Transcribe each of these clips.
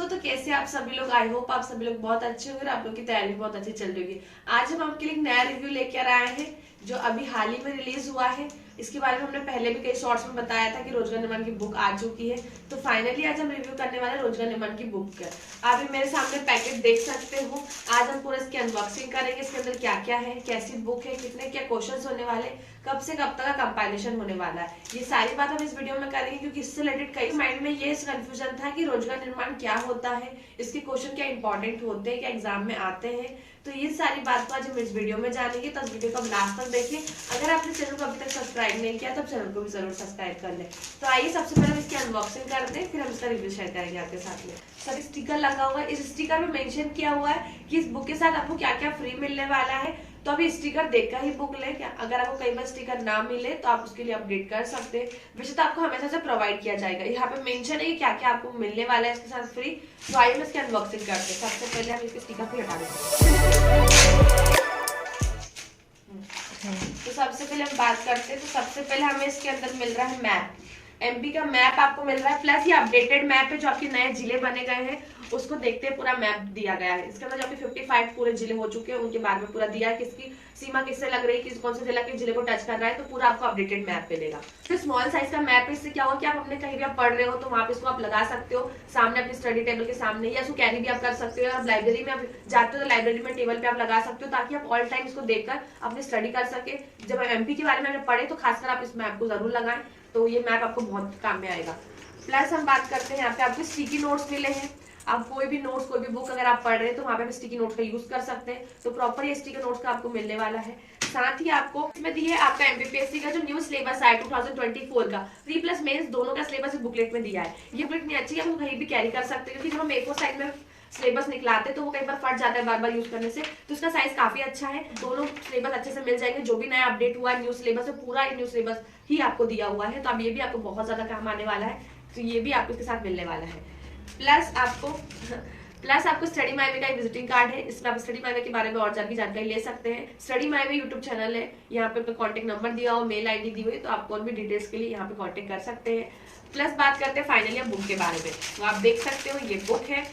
दोस्तों, तो कैसे आप सभी लोग। आई होप आप सभी लोग बहुत अच्छे होंगे और आप लोग की तैयारी बहुत अच्छी चल रही होगी। आज हम आपके लिए एक नया रिव्यू लेकर आए हैं जो अभी हाल ही में रिलीज हुआ है। इसके बारे में हमने पहले भी कई शॉर्ट्स में बताया था कि रोजगार निर्माण की बुक आ चुकी है। तो फाइनली आज हम रिव्यू करने वाले हैं रोजगार निर्माण की बुक का। आप भी मेरे सामने पैकेट देख सकते हो। आज हम पूरा इसकी अनबॉक्सिंग करेंगे, इसके अंदर क्या क्या है, कैसी बुक है, कितने क्या क्वेश्चंस होने वाले, कब से कब तक का कंपाइलेशन होने वाला है, ये सारी बात हम इस वीडियो में करेंगे। क्योंकि इससे रिलेटेड कई माइंड में ये कंफ्यूजन था कि रोजगार निर्माण क्या होता है, इसके क्वेश्चन क्या इंपॉर्टेंट होते हैं, क्या एग्जाम में आते हैं। तो ये सारी बात को आज हम इस वीडियो में जानेंगे। तो इस वीडियो को लास्ट तक देखिए। अगर आपने चैनल को अभी तक सब्सक्राइब नहीं किया तो चैनल को भी जरूर सब्सक्राइब कर ले। तो आइए सबसे पहले हम इसकी अनबॉक्सिंग करते हैं, फिर हम इसका रिव्यू शेयर करेंगे आपके साथ में। सर स्टिकर लगा हुआ है, इस स्टिकर में मेंशन किया हुआ है कि इस बुक के साथ आपको क्या क्या फ्री मिलने वाला है। तो अभी स्टिकर देखकर ही बुक ले क्या, अगर आपको कई बार स्टिकर ना मिले तो आप उसके लिए अपडेट कर सकते हैं। वैसे तो आपको हमेशा से प्रोवाइड किया जाएगा। यहाँ पे मेंशन है कि क्या क्या आपको मिलने वाला है इसके साथ फ्री। तो आइए हम इसकी अनबॉक्सिंग करते हैं। सबसे पहले हम इसके स्टिकर को हटा देते हैं। तो सबसे पहले हम बात करते हैं। तो सबसे पहले हमें इसके अंदर मिल रहा है मैप, एमपी का मैप आपको मिल रहा है। प्लस ये अपडेटेड मैप है जो आपके नए जिले बने गए हैं उसको देखते हैं पूरा मैप दिया गया है। इसके अंदर जो आपके 55 पूरे जिले हो चुके हैं उनके बारे में पूरा दिया है, किसकी सीमा किससे लग रही है, किस कौन से जिला के जिले को टच कर रहा है। तो पूरा आपको अपडेटेड मैप मिलेगा। फिर स्मॉल साइज का मैप है, इससे क्या होगा कि आप अपने कहीं भी आप पढ़ रहे हो तो वहां पे इसको आप लगा सकते हो सामने अपनी स्टडी टेबल के सामने, या इसको कैरी भी आप कर सकते हो। आप लाइब्रेरी में आप जाते हो तो लाइब्रेरी में टेबल पे आप लगा सकते हो ताकि आप ऑल टाइम इसको देखकर अपनी स्टडी कर सके। जब एमपी के बारे में पढ़े तो खासकर आप इस मैप को जरूर लगाएं, तो ये मैप आपको बहुत काम में आएगा। प्लस हम बात करते हैं यहाँ पे आपको स्टिकी नोट्स मिले हैं। आप कोई भी नोट्स कोई भी बुक अगर आप पढ़ रहे हैं तो वहां पे स्टिकी नोट का यूज कर सकते हैं। तो प्रॉपर ये स्टिकी नोट्स का आपको मिलने वाला है। साथ ही आपको इसमें दी है आपका एमपीपीएससी का जो न्यू सिलेबस है 2024 का, प्री प्लस मेंस दोनों का सिलेबस बुकलेट में दिया है। ये बुकलेट नहीं अच्छी है, हम कहीं भी कैरी कर सकते हैं। क्योंकि जब हम A4 साइज में सिलेबस निकलाते तो वो कई बार फट जाता है बार बार यूज करने से। तो इसका साइज काफी अच्छा है, दोनों सिलेबस अच्छे से मिल जाएंगे। जो भी नया अपडेट हुआ है न्यू सिलेबस है, पूरा न्यू सिलेबस ही आपको दिया हुआ है। तो अब ये भी आपको बहुत ज्यादा काम आने वाला है। तो ये भी आपको इसके साथ मिलने वाला है। प्लस आपको स्टडी माई का एक विजिटिंग कार्ड है। इसमें आप स्टडी माई के बारे में और ज्यादा जानकारी ले सकते हैं। स्टडी माई यूट्यूब चैनल है, यहाँ पे कॉन्टेक्ट नंबर दिया हो, मेल आईडी दी हुई, तो आप और भी डिटेल्स के लिए यहाँ पे कॉन्टेक्ट कर सकते हैं। प्लस बात करते हैं फाइनली बुक के बारे में। तो आप देख सकते हो ये बुक है।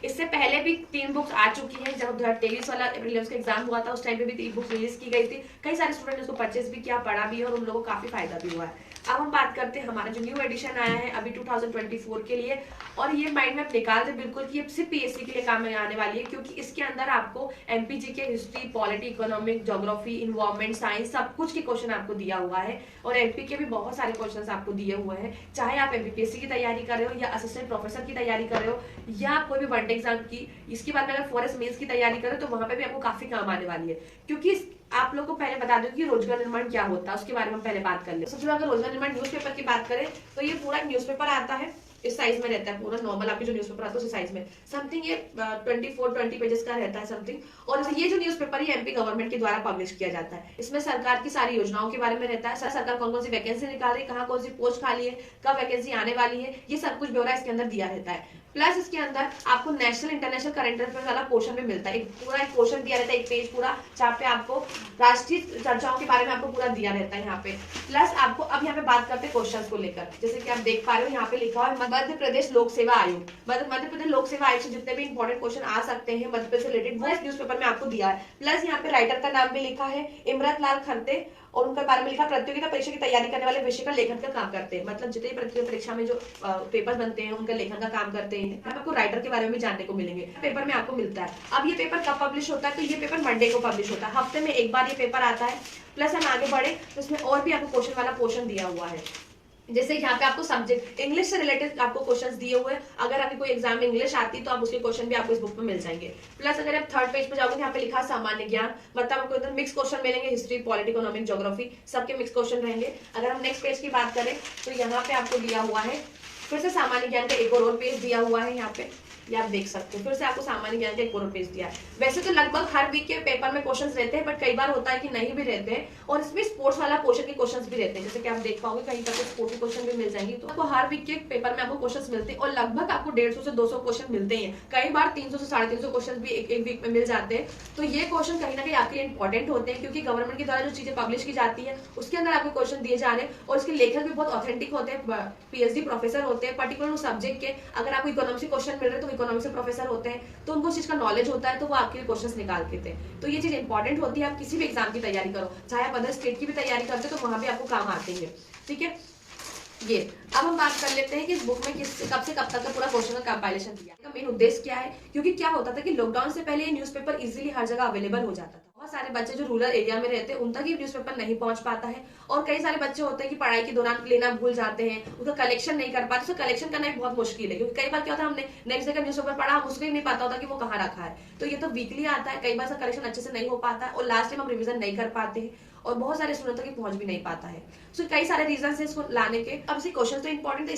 इससे पहले भी 3 बुक्स आ चुकी है। जब 2023 वाला प्रीलिम्स का एग्जाम हुआ था उस टाइम पे भी 3 बुक्स रिलीज की गई थी। कई सारे स्टूडेंट ने उसको परचेज भी किया, पढ़ा भी है और उन लोगों को काफी फायदा भी हुआ है। अब हम बात करते हैं हमारा जो न्यू एडिशन आया है अभी 2024 के लिए। और ये माइंड में आप निकाल दे बिल्कुल कि ये सिर्फ पीएससी के लिए काम में आने वाली है। क्योंकि इसके अंदर आपको एमपीजी के history, polity, economic, geography, environment, science सब कुछ के क्वेश्चन आपको दिया हुआ है। और एमपी के भी बहुत सारे क्वेश्चन आपको दिए हुए हैं। चाहे आप एमपीपीएससी की तैयारी कर रहे हो या असिस्टेंट प्रोफेसर की तैयारी कर रहे हो या कोई भी वन एग्जाम की, इसके बाद में अगर फॉरेस्ट मेंस की तैयारी करें तो वहां पे भी आपको काफी काम आने वाली है। क्योंकि आप लोग को पहले बता दूं कि रोजगार निर्माण क्या होता है उसके बारे में पहले बात कर ले। सबसे पहले अगर रोजगार निर्माण न्यूज़पेपर की बात करें तो ये पूरा न्यूज़पेपर आता है, इस साइज में रहता है पूरा नॉर्मल आपके जो न्यूज़पेपर आता है उस साइज में। समथिंग ये 20 पेजेस का रहता है समथिंग। और ये जो न्यूज़पेपर है एमपी गवर्नमेंट के द्वारा पब्लिश किया जाता है। इसमें सरकार की सारी योजनाओं के बारे में रहता है। सरकार कौन कौन सी वैकेंसी निकाल रही है, कहाँ कौन सी पोस्ट खाली है, कब वैकेंसी आने वाली है, ये सब कुछ ब्यौरा इसके अंदर दिया रहता है। प्लस इसके अंदर आपको नेशनल इंटरनेशनल करंट अफेयर्स वाला पोर्शन भी मिलता है। पूरा एक पोर्शन दिया रहता है, एक पेज पूरा, जहाँ पे आपको राष्ट्रीय चर्चाओं के बारे में आपको पूरा दिया रहता है यहाँ पे। प्लस आपको अब यहाँ पे बात करते हैं क्वेश्चंस को लेकर। जैसे कि आप देख पा रहे हो यहाँ पे लिखा हुआ है मध्य प्रदेश लोक सेवा आयोग। मध्य प्रदेश लोक सेवा आयोग से जितने भी इंपॉर्टेंट क्वेश्चन आ सकते हैं मध्य प्रदेश से रिलेटेड वो इस न्यूज़पेपर में आपको दिया है। प्लस यहाँ पे राइटर का नाम भी लिखा है, इमरत लाल खरते, और उनके बारे में लिखा प्रतियोगिता परीक्षा की तैयारी करने वाले विषय का लेखन का काम करते हैं। मतलब जितने प्रतियोगिता परीक्षा में जो पेपर बनते हैं उनका लेखन का काम करते हैं। आपको राइटर के बारे में भी जानने को मिलेंगे, पेपर में आपको मिलता है। अब ये पेपर कब पब्लिश होता है, तो ये पेपर मंडे को पब्लिश होता है, हफ्ते में एक बार ये पेपर आता है। प्लस हम आगे बढ़े तो इसमें और भी आपको क्वेश्चन वाला पोर्शन दिया हुआ है। जैसे यहाँ पे आपको सब्जेक्ट इंग्लिश से रिलेटेड आपको क्वेश्चंस दिए हुए हैं। अगर आपकी कोई एग्जाम में इंग्लिश आती है तो आप उसके क्वेश्चन भी आपको इस बुक में मिल जाएंगे। प्लस अगर आप 3rd पेज पे जाओगे यहाँ पे लिखा है सामान्य ज्ञान, मतलब आपको इधर मिक्स क्वेश्चन मिलेंगे, हिस्ट्री, पॉलिटी, इकोनॉमिक, ज्योग्राफी सबके मिक्स क्वेश्चन रहेंगे। अगर हम नेक्स्ट पेज की बात करें तो यहाँ पे आपको दिया हुआ है फिर से सामान्य ज्ञान का एक और पेज दिया हुआ है। यहाँ पे ये आप देख सकते हो, फिर से आपको सामान्य ज्ञान का एक और पेज दिया है। वैसे तो लगभग हर वीक के पेपर में क्वेश्चंस रहते हैं, बट कई बार होता है कि नहीं भी रहते हैं। और इसमें स्पोर्ट्स वाला पोर्शन के क्वेश्चंस भी रहते हैं, जैसे कि आप देख पाओगे कहीं पर स्पोर्ट्स के क्वेश्चन भी मिल जाएंगे। तो आपको हर वीक के पेपर में आपको क्वेश्चंस मिलते हैं और लगभग आपको 150 से 200 क्वेश्चन मिलते हैं। कई बार 300 से 350 क्वेश्चन भी एक वीक में मिल जाते हैं। तो ये क्वेश्चन कहीं ना कहीं आपके लिए इंपॉर्टेंट होते हैं, क्योंकि गवर्नमेंट के द्वारा जो चीजें पब्लिश की जाती है उसके अंदर आपको क्वेश्चन दिए जा रहे हैं और उसके लेखक भी बहुत ऑथेंटिक होते हैं, पीएचडी प्रोफेसर होते हैं पर्टिकुलर सब्जेक्ट के। अगर आपको इकोनॉमिक्स क्वेश्चन मिल रहे हैं तो इकोनॉमिक्स के प्रोफेसर होते हैं, तो उनको उस चीज का नॉलेज होता है, तो वो आपके लिए क्वेश्चंस निकाल देते हैं। तो ये चीज इंपॉर्टेंट होती है, आप किसी भी एग्जाम की तैयारी करो, चाहे आप अदर स्टेट की भी तैयारी करते हो तो वहां भी आपको काम आते हैं। ठीक है, ये अब हम बात कर लेते हैं कि इस बुक में कब से कब तक का पूरा क्वेश्चन का कंपाइलेशन दिया है। मेन उद्देश्य क्या है, क्योंकि क्या होता था कि लॉकडाउन से पहले ये न्यूज़पेपर इजीली हर जगह अवेलेबल हो जाता था। बहुत सारे बच्चे जो रूरल एरिया में रहते हैं उन तक ये न्यूज़पेपर नहीं पहुंच पाता है, और कई सारे बच्चे होते हैं कि पढ़ाई के दौरान लेना भूल जाते हैं, उसका कलेक्शन नहीं कर पाते। उसका कलेक्शन करना एक बहुत मुश्किल है, क्योंकि कई बार क्या होता है हमने नेक्स्ट डे का न्यूज़पेपर पढ़ा, हम उसको ही नहीं पता होता कि वो कहाँ रखा है। तो ये तो वीकली आता है, कई बार इसका कलेक्शन अच्छे से नहीं हो पाता है, और लास्ट टाइम हम रिविजन नहीं कर पाते हैं, और बहुत सारे स्टूडेंट तक पहुंच भी नहीं पाता है। तो कई सारे रीजन है इसको लाने के। अब इसे क्वेश्चन तो इंपॉर्टेंट है,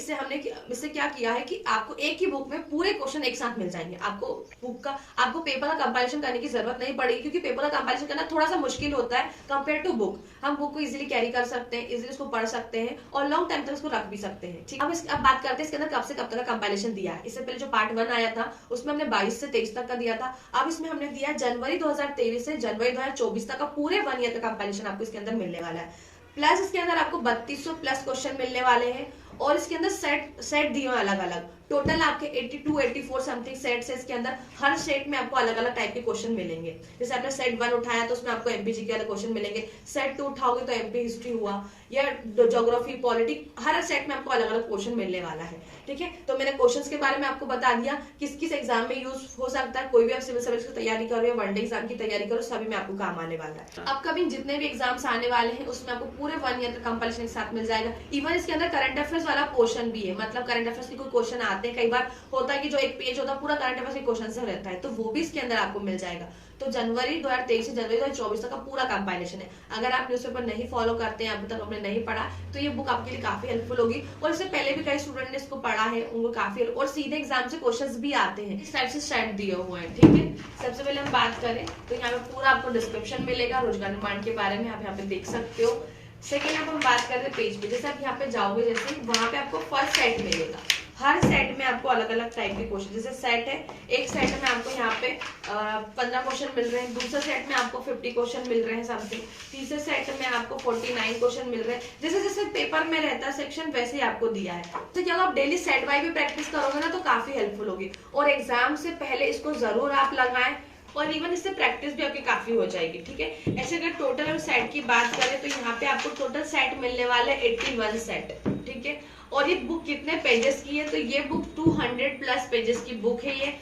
इससे क्या किया है कि आपको एक ही बुक में पूरे क्वेश्चन एक साथ मिल जाएंगे। आपको पेपर का कंपैरिजन करने की जरूरत नहीं पड़ेगी, क्योंकि पेपर का कंपैरिजन करना थोड़ा सा मुश्किल होता है कंपेयर टू बुक। हम बुक को इजीली कैरी कर सकते हैं, इजीली उसको पढ़ सकते हैं, और लॉन्ग टाइम तक उसको रख भी सकते हैं। ठीक, अब बात करते हैं इसके अंदर कब से कब तक का कंपैरिजन दिया है। इससे पहले जो पार्ट 1 आया था उसमें हमने 22 से 23 तक का दिया था। अब इसमें हमने दिया जनवरी 2023 से जनवरी 2024 तक का पूरे 1 ईयर का कंपैरिजन आपको इसके अंदर मिलने वाला है। प्लस इसके अंदर आपको 3200 प्लस क्वेश्चन मिलने वाले हैं, और इसके अंदर सेट दिए हैं अलग अलग। टोटल आपके 82 84 समथिंग सेट्स है इसके अंदर। हर सेट में आपको अलग अलग टाइप के क्वेश्चन मिलेंगे। जैसे आपने सेट 1 उठाया तो उसमें आपको एमपीजी के अलग क्वेश्चन मिलेंगे, सेट 2 उठाओगे तो एमपी हिस्ट्री हुआ, या ज्योग्राफी पॉलिटिक्स, हर सेट में आपको अलग अलग क्वेश्चन मिलने वाला है। ठीक है, तो मैंने क्वेश्चंस के बारे में आपको बता दिया, किस किस एग्जाम में यूज हो सकता है। कोई भी आप सिविल सर्विस की तैयारी करो या वनडे एग्जाम की तैयारी करो, सभी में आपको काम आने वाला है। अपकमिंग जितने भी एग्जाम्स आने वाले हैं उसमें आपको पूरे 1 ईयर का कंपैरिजन एक साथ मिल जाएगा। इवन इसके अंदर करंट अफेयर्स वाला पोर्शन भी है, मतलब करंट अफेयर्स के कोई क्वेश्चन आते हैं, कई बार होता है कि जो एक पेज होता है पूरा करंट अफेयर्स के क्वेश्चन से रहता है, तो वो भी इसके अंदर आपको मिल जाएगा। तो जनवरी 2023 से जनवरी 2024 तक का पूरा कंपाइलेशन है। अगर आप न्यूज़पेपर नहीं फॉलो करते हैं, अभी तक आपने नहीं पढ़ा, तो ये बुक आपके लिए काफी हेल्पफुल होगी। और इससे पहले भी कई स्टूडेंट ने इसको पढ़ा है, उनको काफी, और सीधे एग्जाम से क्वेश्चंस भी आते हैं, इस टाइप से स्टैंड दिए हुए हैं। ठीक है, सबसे पहले हम बात करें तो यहाँ पे पूरा आपको डिस्क्रिप्शन मिलेगा रोजगार निर्माण के बारे में, आप यहाँ पे देख सकते हो। सेकेंड अब हम बात करें पेज पे, जैसे आप यहाँ पे जाओगे, जैसे वहां पे आपको फर्स्ट सेट मिलेगा। हर सेट में आपको अलग अलग टाइप के क्वेश्चन, जैसे सेट है, एक सेट में आपको यहाँ पे 15 क्वेश्चन मिल रहे हैं, दूसरे सेट में आपको 50 क्वेश्चन मिल रहे हैं समथिंग, तीसरे सेट में आपको 49 क्वेश्चन मिल रहे हैं। जैसे जैसे पेपर में रहता है सेक्शन वैसे ही आपको दिया है। तो क्या आप डेली सेट वाइज भी प्रैक्टिस करोगे ना तो काफी हेल्पफुल होगी, और एग्जाम से पहले इसको जरूर आप लगाएं, और इवन इससे प्रैक्टिस भी आपकी काफी हो जाएगी। ठीक है, ऐसे अगर टोटल हम सेट की बात करें तो यहाँ पे आपको टोटल सेट मिलने वाले 81 सेट। ठीक है, और ये बुक कितने पेजेस की है, तो ये बुक 200 प्लस पेजेस की बुक है ये।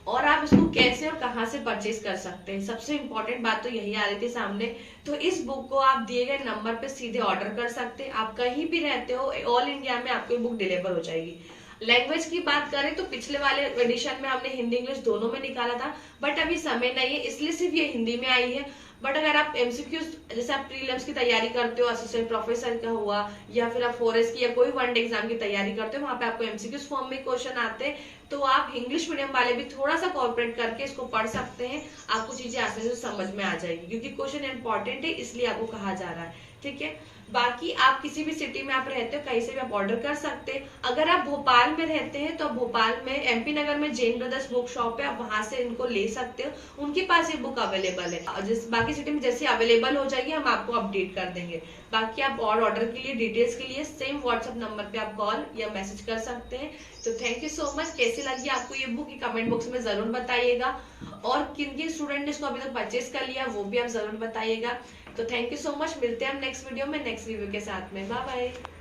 और आप इसको कैसे और कहां से परचेज कर सकते हैं, सबसे इंपॉर्टेंट बात तो यही आ रही थी सामने। तो इस बुक को आप दिए गए नंबर पे सीधे ऑर्डर कर सकते हैं। आप कहीं भी रहते हो, ऑल इंडिया में आपको ये बुक डिलीवर हो जाएगी। लैंग्वेज की बात करें तो पिछले वाले एडिशन में हमने हिंदी इंग्लिश दोनों में निकाला था, बट अभी समय नहीं है इसलिए सिर्फ ये हिंदी में आई है। बट अगर आप एमसीक्यूज, जैसे आप प्रीलिम्स की तैयारी करते हो, असिस्टेंट प्रोफेसर का हुआ, या फिर आप फॉरेस्ट की या कोई वनडे एग्जाम की तैयारी करते हो, वहां पे आपको एमसीक्यूज फॉर्म में क्वेश्चन आते हैं, तो आप इंग्लिश मीडियम वाले भी थोड़ा सा कॉर्पोरेट करके इसको पढ़ सकते हैं। आपको चीजें आसानी से समझ में आ जाएगी, क्योंकि क्वेश्चन इंपॉर्टेंट है इसलिए आपको कहा जा रहा है। ठीक है, बाकी आप किसी भी सिटी में आप रहते हो कहीं से भी आप ऑर्डर कर सकते हैं। अगर आप भोपाल में रहते हैं तो भोपाल में एमपी नगर में जैन ब्रदर्स बुक शॉप है, आप वहां से इनको ले सकते हो, उनके पास ये बुक अवेलेबल है। जिस बाकी सिटी में जैसे अवेलेबल हो जाएगी हम आपको अपडेट कर देंगे। बाकी आप और ऑर्डर के लिए, डिटेल्स के लिए सेम व्हाट्सएप नंबर पे आप कॉल या मैसेज कर सकते हैं। तो थैंक यू सो मच। कैसी लगी आपको ये बुक, कमेंट बॉक्स में जरूर बताइएगा, और किन किन स्टूडेंट ने इसको अभी तक परचेज कर लिया वो भी आप जरूर बताइएगा। तो थैंक यू सो मच, मिलते हैं हम नेक्स्ट वीडियो में नेक्स्ट रिव्यू के साथ में। Bye bye.